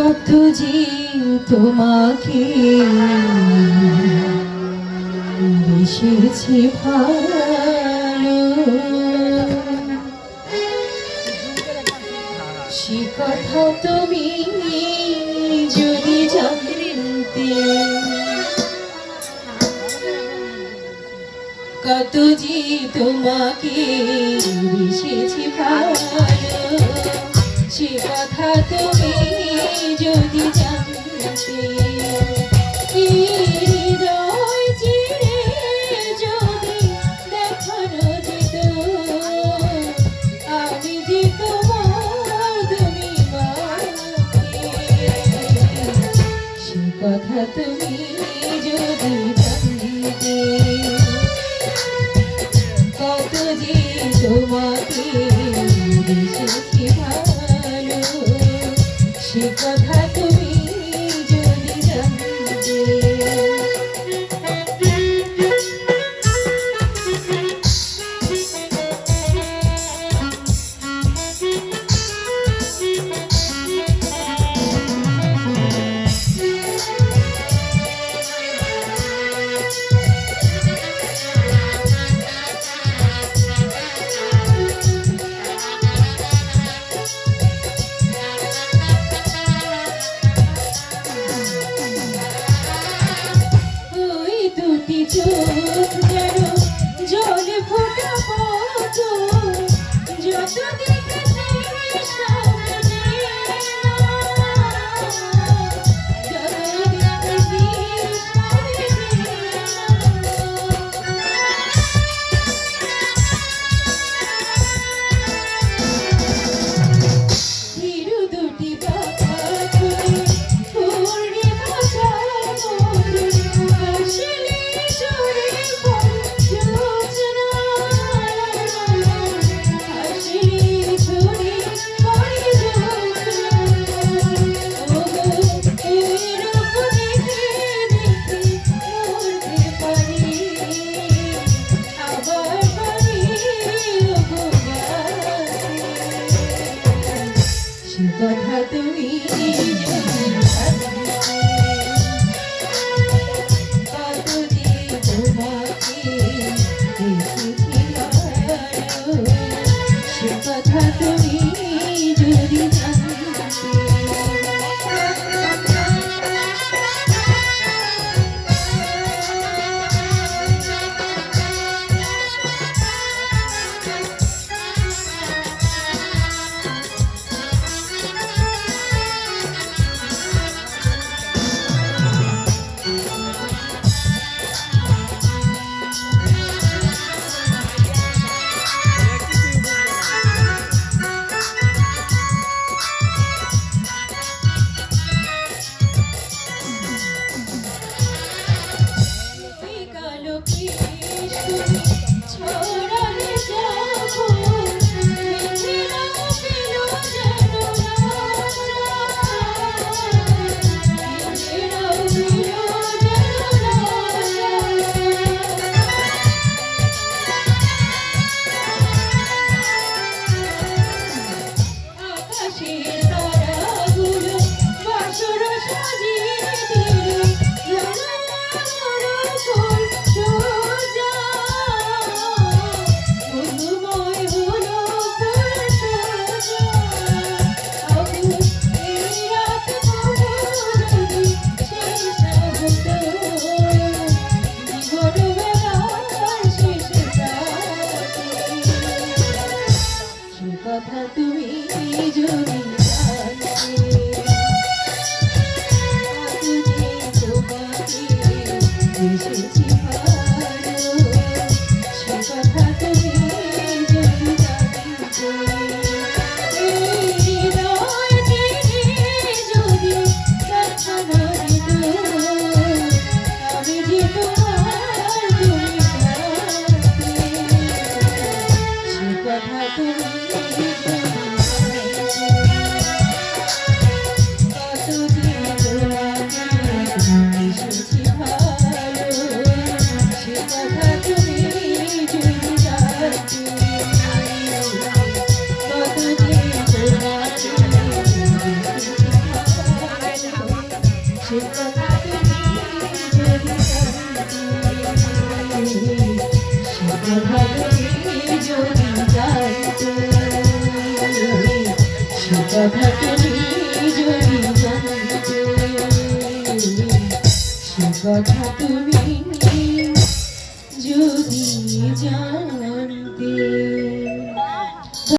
কত যে তোমাকে বেসেছি ভালো, সে কথা তুমি যদি জানতে, কত যে তোমাকে বেসেছি ভালো, সে কথা তুমি যদি জানতে, হৃদয় চিরে যদি দেখানো যেত, আমি যে তোমার, তুমি মাকে, সে কথা তুমি যদি জানতে, কত যে তোমাকে বেসেছি ভালো, সে কথা তুমি যদি জানতে। চোখ যেন জলে ফোটা পথ, যত দেখেছি সামনে, যত দেখেছি হিরু দুটি বাবা করে পূর্ণে বাঁচাবো আসলে কথা তুমি কত যে তোমাকে বেসেছি ভালো, সে কথা তুমি যদি জানতে। কথা তুমি যদি জানতে, কত যে তোমাকে বেসেছি ভালো, সে কথা তুমি যদি জানতে, হৃদয় চিরে যদি দেখানো যেত, আমি যে তোমার, তুমি মাকে, সে কথা তুমি সে কথা তুমি যদি জানতে, সে কথা তুমি যদি জানতে।